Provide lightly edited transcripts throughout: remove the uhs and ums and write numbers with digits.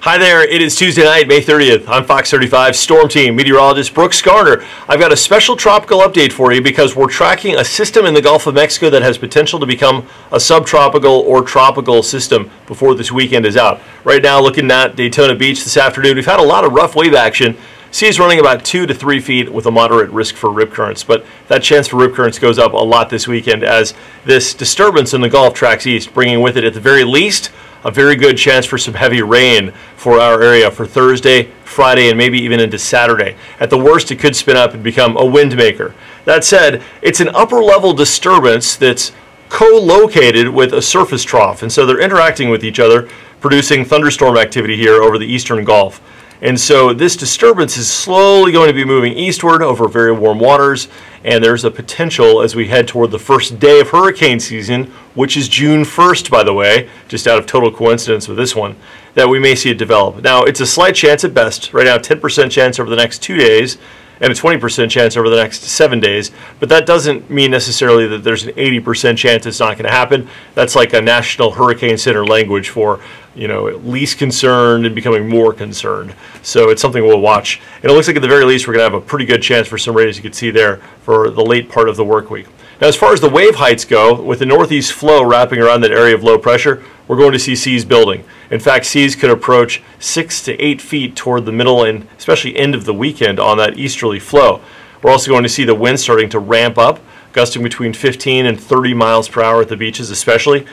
Hi there, it is Tuesday night, May 30th. I'm Fox 35 Storm Team meteorologist Brooks Garner. I've got a special tropical update for you because we're tracking a system in the Gulf of Mexico that has potential to become a subtropical or tropical system before this weekend is out. Right now, looking at Daytona Beach this afternoon, we've had a lot of rough wave action. Seas running about 2 to 3 feet with a moderate risk for rip currents, but that chance for rip currents goes up a lot this weekend as this disturbance in the Gulf tracks east, bringing with it at the very least a very good chance for some heavy rain for our area for Thursday, Friday, and maybe even into Saturday. At the worst, it could spin up and become a wind maker. That said, it's an upper level disturbance that's co-located with a surface trough, and so they're interacting with each other, producing thunderstorm activity here over the eastern Gulf. And so this disturbance is slowly going to be moving eastward over very warm waters, and there's a potential as we head toward the first day of hurricane season, which is June 1st, by the way, just out of total coincidence with this one, that we may see it develop. Now, it's a slight chance at best. Right now, 10% chance over the next 2 days, and a 20% chance over the next 7 days, but that doesn't mean necessarily that there's an 80% chance it's not going to happen. That's like a National Hurricane Center language for, least concerned and becoming more concerned. So it's something we'll watch. And it looks like at the very least we're going to have a pretty good chance for some rain, as you can see there, for the late part of the work week. Now, as far as the wave heights go, with the northeast flow wrapping around that area of low pressure, we're going to see seas building. In fact, seas could approach 6 to 8 feet toward the middle and especially end of the weekend on that easterly flow. We're also going to see the wind starting to ramp up, gusting between 15 and 30 miles per hour at the beaches especially.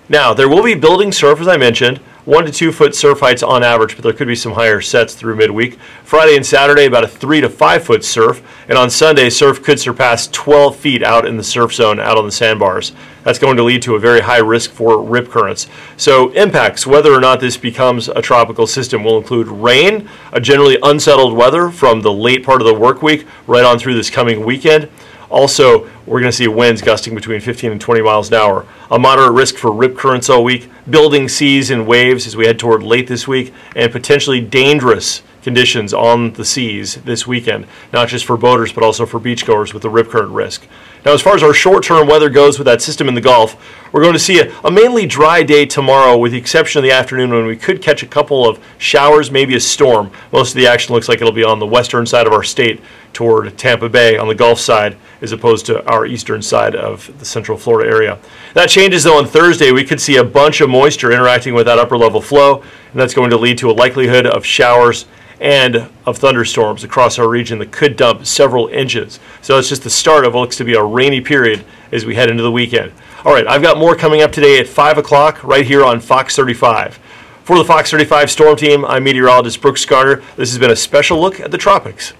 Now, there will be building surf, as I mentioned, 1 to 2 foot surf heights on average, but there could be some higher sets through midweek. Friday and Saturday, about a 3 to 5 foot surf, and on Sunday, surf could surpass 12 feet out in the surf zone out on the sandbars. That's going to lead to a very high risk for rip currents. So impacts, whether or not this becomes a tropical system, will include rain, a generally unsettled weather from the late part of the work week right on through this coming weekend. Also, we're going to see winds gusting between 15 and 20 miles an hour. A moderate risk for rip currents all week, building seas and waves as we head toward late this week, and potentially dangerous conditions on the seas this weekend, not just for boaters but also for beachgoers with the rip current risk. Now, as far as our short-term weather goes with that system in the Gulf, we're going to see a mainly dry day tomorrow with the exception of the afternoon when we could catch a couple of showers, maybe a storm. Most of the action looks like it'll be on the western side of our state toward Tampa Bay on the Gulf side as opposed to our eastern side of the central Florida area. That changes though on Thursday. We could see a bunch of moisture interacting with that upper level flow, and that's going to lead to a likelihood of showers and of thunderstorms across our region that could dump several inches. So it's just the start of what looks to be a rainy period as we head into the weekend. All right, I've got more coming up today at 5 o'clock right here on Fox 35. For the Fox 35 Storm Team, I'm meteorologist Brooks Garner. This has been a special look at the tropics.